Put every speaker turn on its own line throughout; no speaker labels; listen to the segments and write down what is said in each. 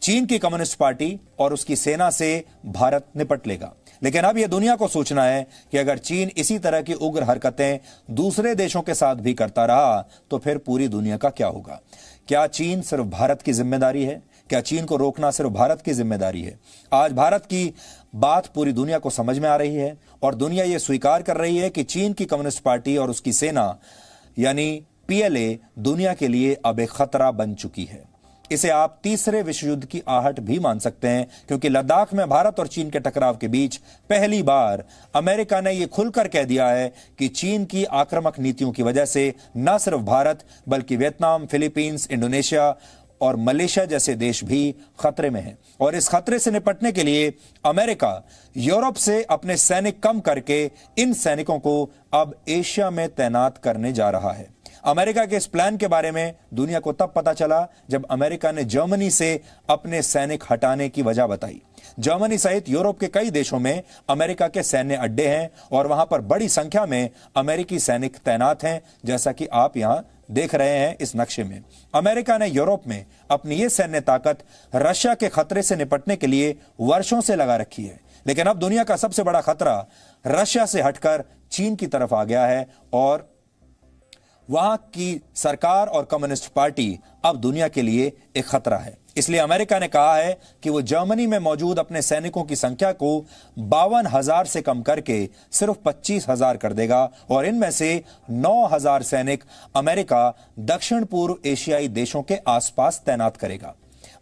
चीन की communist party और उसकी सेना से भारत निपट लेगा। लेकिन अब यह दुनिया को सोचना है कि अगर चीन इसी तरह की उग्र हरकतें दूसरे देशों के साथ भी करता रहा तो फिर पूरी दुनिया का क्या होगा। क्या चीन सिर्फ भारत की जिम्मेदारी है? क्या चीन को रोकना सिर्फ भारत की जिम्मेदारी है? आज भारत की बात पूरी दुनिया को समझ में आ रही है और दुनिया यह स्वीकार कर रही है कि चीन की कम्युनिस्ट पार्टी और उसकी सेना यानी पीएलए दुनिया के लिए अब एक खतरा बन चुकी है। इसे आप तीसरे विश्व युद्ध की आहट भी मान सकते हैं, क्योंकि लद्दाख में भारत और चीन के टकराव के बीच पहली बार अमेरिका ने यह खुलकर कह दिया है कि चीन की आक्रामक नीतियों की वजह से न सिर्फ भारत बल्कि वियतनाम, फिलीपींस, इंडोनेशिया और मलेशिया जैसे देश भी खतरे में हैं। और इस खतरे से निपटने के लिए अमेरिका यूरोप से अपने सैनिक कम करके इन सैनिकों को अब एशिया में तैनात करने जा रहा है। अमेरिका के इस प्लान के बारे में दुनिया को तब पता चला जब अमेरिका ने जर्मनी से अपने सैनिक हटाने की वजह बताई। जर्मनी सहित यूरोप के कई देशों में अमेरिका के सैन्य अड्डे हैं और वहां पर बड़ी संख्या में अमेरिकी सैनिक तैनात हैं, जैसा कि आप यहां देख रहे हैं इस नक्शे में। अमेरिका ने यूरोप में अपनी यह सैन्य ताकत रशिया के खतरे से निपटने के लिए वर्षों से लगा रखी है। लेकिन अब दुनिया का सबसे बड़ा खतरा रशिया से हटकर चीन की तरफ आ गया है और वहां की सरकार और कम्युनिस्ट पार्टी अब दुनिया के लिए एक खतरा है। इसलिए अमेरिका ने कहा है कि वो जर्मनी में मौजूद अपने सैनिकों की संख्या को 52,000 से कम करके सिर्फ 25,000 कर देगा और इनमें से 9,000 सैनिक अमेरिका दक्षिण पूर्व एशियाई देशों के आसपास तैनात करेगा।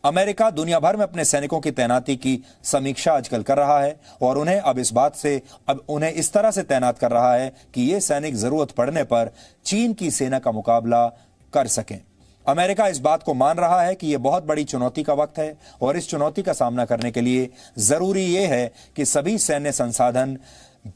अमेरिका दुनिया भर में अपने सैनिकों की तैनाती की समीक्षा आजकल कर रहा है और उन्हें अब उन्हें इस तरह से तैनात कर रहा है कि ये सैनिक जरूरत पड़ने पर चीन की सेना का मुकाबला कर सकें। अमेरिका इस बात को मान रहा है कि यह बहुत बड़ी चुनौती का वक्त है और इस चुनौती का सामना करने के लिए जरूरी यह है कि सभी सैन्य संसाधन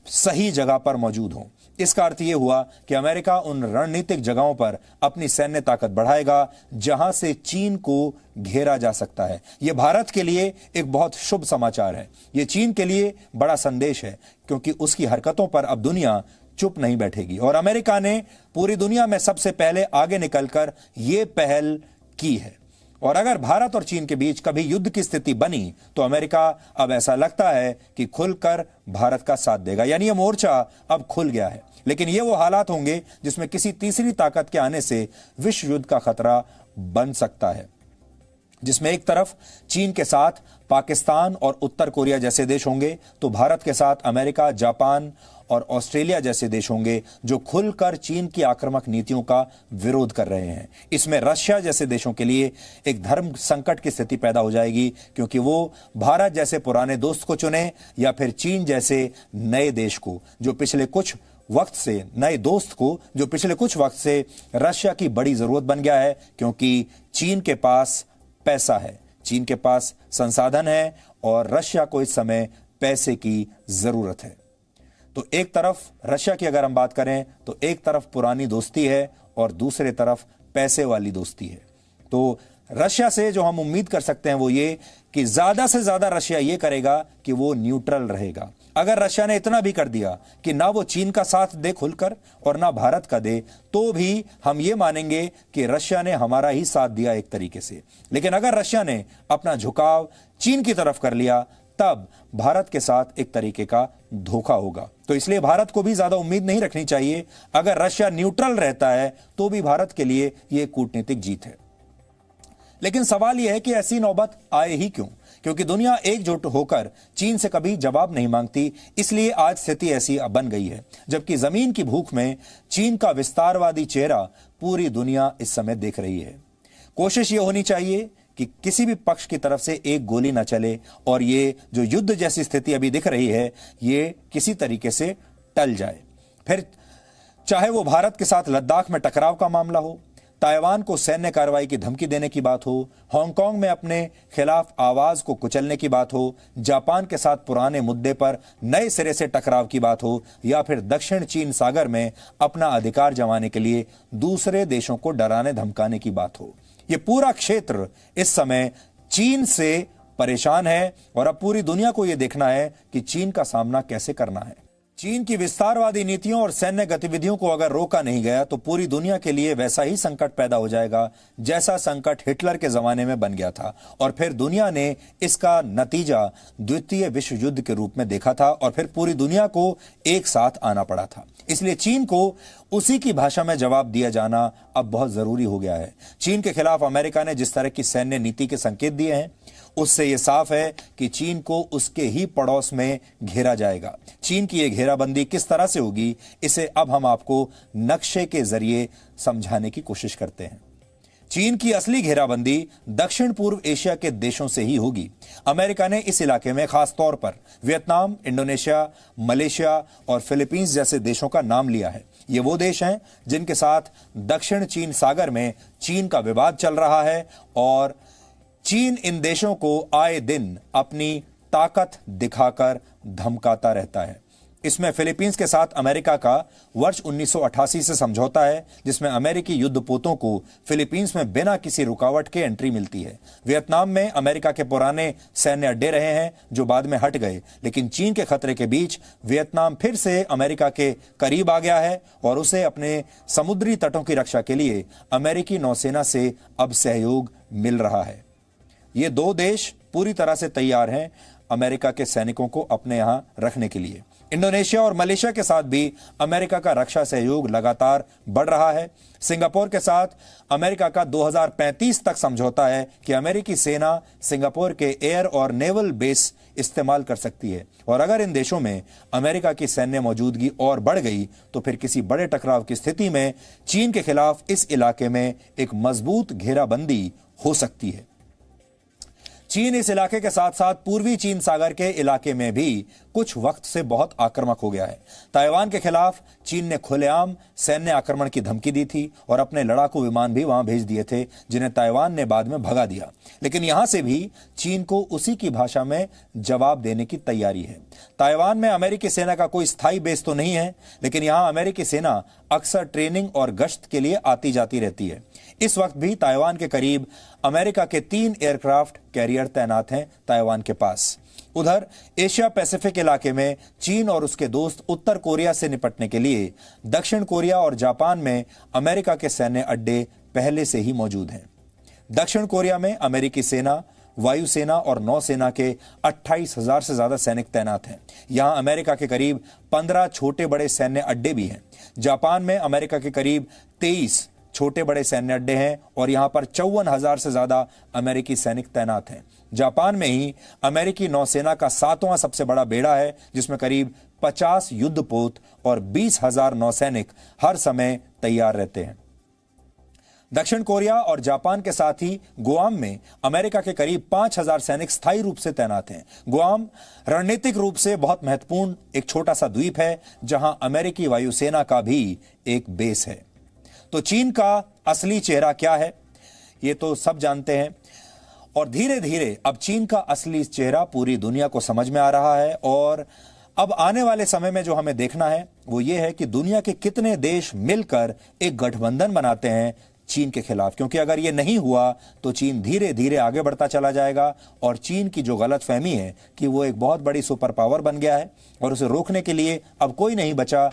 सही जगह पर मौजूद हों। इसका अर्थ यह हुआ कि अमेरिका उन रणनीतिक जगहों पर अपनी सैन्य ताकत बढ़ाएगा जहां से चीन को घेरा जा सकता है। यह भारत के लिए एक बहुत शुभ समाचार है। यह चीन के लिए बड़ा संदेश है, क्योंकि उसकी हरकतों पर अब दुनिया चुप नहीं बैठेगी और अमेरिका ने पूरी दुनिया में सबसे पहले आगे निकलकर यह पहल की है। और अगर भारत और चीन के बीच कभी युद्ध की स्थिति बनी तो अमेरिका अब ऐसा लगता है कि खुलकर भारत का साथ देगा, यानी यह मोर्चा अब खुल गया है। लेकिन यह वो हालात होंगे जिसमें किसी तीसरी ताकत के आने से विश्व युद्ध का खतरा बन सकता है, जिसमें एक तरफ चीन के साथ पाकिस्तान और उत्तर कोरिया जैसे देश होंगे तो भारत के साथ अमेरिका, जापान और ऑस्ट्रेलिया जैसे देश होंगे जो खुलकर चीन की आक्रामक नीतियों का विरोध कर रहे हैं। इसमें रशिया जैसे देशों के लिए एक धर्म संकट की स्थिति पैदा हो जाएगी, क्योंकि वो भारत जैसे पुराने दोस्त को चुने या फिर चीन जैसे नए देश को जो पिछले कुछ वक्त से रशिया की बड़ी जरूरत बन गया है, क्योंकि चीन के पास पैसा है, चीन के पास संसाधन है और रशिया को इस समय पैसे की जरूरत है। तो एक तरफ रशिया की अगर हम बात करें तो एक तरफ पुरानी दोस्ती है और दूसरे तरफ पैसे वाली दोस्ती है। तो रशिया से जो हम उम्मीद कर सकते हैं वो ये कि ज्यादा से ज्यादा रशिया ये करेगा कि वो न्यूट्रल रहेगा। अगर रशिया ने इतना भी कर दिया कि ना वो चीन का साथ दे खुलकर और ना भारत का दे, तो भी हम ये मानेंगे कि रशिया ने हमारा ही साथ दिया एक तरीके से। लेकिन अगर रशिया ने अपना झुकाव चीन की तरफ कर लिया तब भारत के साथ एक तरीके का धोखा होगा। तो इसलिए भारत को भी ज्यादा उम्मीद नहीं रखनी चाहिए। अगर रशिया न्यूट्रल रहता है तो भी भारत के लिए यह कूटनीतिक जीत है। लेकिन सवाल यह है कि ऐसी नौबत आए ही क्यों? क्योंकि दुनिया एकजुट होकर चीन से कभी जवाब नहीं मांगती, इसलिए आज स्थिति ऐसी बन गई है। जबकि जमीन की भूख में चीन का विस्तारवादी चेहरा पूरी दुनिया इस समय देख रही है। कोशिश यह होनी चाहिए कि किसी भी पक्ष की तरफ से एक गोली ना चले और ये जो युद्ध जैसी स्थिति अभी दिख रही है ये किसी तरीके से टल जाए। फिर चाहे वो भारत के साथ लद्दाख में टकराव का मामला हो, ताइवान को सैन्य कार्रवाई की धमकी देने की बात हो, हांगकांग में अपने खिलाफ आवाज को कुचलने की बात हो, जापान के साथ पुराने मुद्दे पर नए सिरे से टकराव की बात हो, या फिर दक्षिण चीन सागर में अपना अधिकार जमाने के लिए दूसरे देशों को डराने धमकाने की बात हो, ये पूरा क्षेत्र इस समय चीन से परेशान है और अब पूरी दुनिया को यह देखना है कि चीन का सामना कैसे करना है। चीन की विस्तारवादी नीतियों और सैन्य गतिविधियों को अगर रोका नहीं गया तो पूरी दुनिया के लिए वैसा ही संकट पैदा हो जाएगा जैसा संकट हिटलर के जमाने में बन गया था, और फिर दुनिया ने इसका नतीजा द्वितीय विश्व युद्ध के रूप में देखा था और फिर पूरी दुनिया को एक साथ आना पड़ा था। इसलिए चीन को उसी की भाषा में जवाब दिया जाना अब बहुत जरूरी हो गया है। चीन के खिलाफ अमेरिका ने जिस तरह की सैन्य नीति के संकेत दिए हैं, उससे यह साफ है कि चीन को उसके ही पड़ोस में घेरा जाएगा। चीन की यह घेराबंदी किस तरह से होगी, इसे अब हम आपको नक्शे के जरिए समझाने की कोशिश करते हैं। चीन की असली घेराबंदी दक्षिण पूर्व एशिया के देशों से ही होगी। अमेरिका ने इस इलाके में खास तौर पर वियतनाम, इंडोनेशिया, मलेशिया और फिलीपींस जैसे देशों का नाम लिया है। ये वो देश हैं जिनके साथ दक्षिण चीन सागर में चीन का विवाद चल रहा है और चीन इन देशों को आए दिन अपनी ताकत दिखाकर धमकाता रहता है। इसमें फिलीपींस के साथ अमेरिका का वर्ष 1988 से समझौता है, जिसमें अमेरिकी युद्धपोतों को फिलीपींस में बिना किसी रुकावट के एंट्री मिलती है। वियतनाम में अमेरिका के पुराने सैन्य अड्डे रहे हैं जो बाद में हट गए, लेकिन चीन के खतरे के बीच वियतनाम फिर से अमेरिका के करीब आ गया है और उसे अपने समुद्री तटों की रक्षा के लिए अमेरिकी नौसेना से अब सहयोग मिल रहा है। ये दो देश पूरी तरह से तैयार हैं अमेरिका के सैनिकों को अपने यहां रखने के लिए। इंडोनेशिया और मलेशिया के साथ भी अमेरिका का रक्षा सहयोग लगातार बढ़ रहा है। सिंगापुर के साथ अमेरिका का 2035 तक समझौता है कि अमेरिकी सेना सिंगापुर के एयर और नेवल बेस इस्तेमाल कर सकती है, और अगर इन देशों में अमेरिका की सैन्य मौजूदगी और बढ़ गई तो फिर किसी बड़े टकराव की स्थिति में चीन के खिलाफ इस इलाके में एक मजबूत घेराबंदी हो सकती है। चीन इस इलाके के साथ साथ पूर्वी चीन सागर के इलाके में भी कुछ वक्त से बहुत आक्रामक हो गया है। ताइवान के खिलाफ चीन ने खुलेआम सैन्य आक्रमण की धमकी दी थी और अपने लड़ाकू विमान भी वहां भेज दिए थे, जिन्हें ताइवान ने बाद में भगा दिया। लेकिन यहां से भी चीन को उसी की भाषा में जवाब देने की तैयारी है। ताइवान में अमेरिकी सेना का कोई स्थायी बेस तो नहीं है, लेकिन यहां अमेरिकी सेना अक्सर ट्रेनिंग और गश्त के लिए आती जाती रहती है। इस वक्त भी ताइवान के करीब अमेरिका के 3 एयरक्राफ्ट कैरियर तैनात हैं ताइवान के पास। उधर एशिया पैसिफिक इलाके में चीन और उसके दोस्त उत्तर कोरिया से निपटने के लिए दक्षिण कोरिया और जापान में अमेरिका के सैन्य अड्डे पहले से ही मौजूद हैं। दक्षिण कोरिया में अमेरिकी सेना, वायुसेना और नौसेना के 28,000 से ज्यादा सैनिक तैनात हैं। यहां अमेरिका के करीब 15 छोटे बड़े सैन्य अड्डे भी हैं। जापान में अमेरिका के करीब 23 छोटे बड़े सैन्य अड्डे हैं और यहां पर 54,000 से ज्यादा अमेरिकी सैनिक तैनात हैं। जापान में ही अमेरिकी नौसेना का 7वां सबसे बड़ा बेड़ा है, जिसमें करीब 50 युद्धपोत और 20,000 नौसैनिक हर समय तैयार रहते हैं। दक्षिण कोरिया और जापान के साथ ही गुआम में अमेरिका के करीब 5,000 सैनिक स्थायी रूप से तैनात हैं। गुआम रणनीतिक रूप से बहुत महत्वपूर्ण एक छोटा सा द्वीप है, जहां अमेरिकी वायुसेना का भी एक बेस है। तो चीन का असली चेहरा क्या है, ये तो सब जानते हैं, और धीरे धीरे अब चीन का असली चेहरा पूरी दुनिया को समझ में आ रहा है। और अब आने वाले समय में जो हमें देखना है वो ये है कि दुनिया के कितने देश मिलकर एक गठबंधन बनाते हैं चीन के खिलाफ, क्योंकि अगर ये नहीं हुआ तो चीन धीरे धीरे आगे बढ़ता चला जाएगा और चीन की जो गलतफहमी है कि वो एक बहुत बड़ी सुपर पावर बन गया है और उसे रोकने के लिए अब कोई नहीं बचा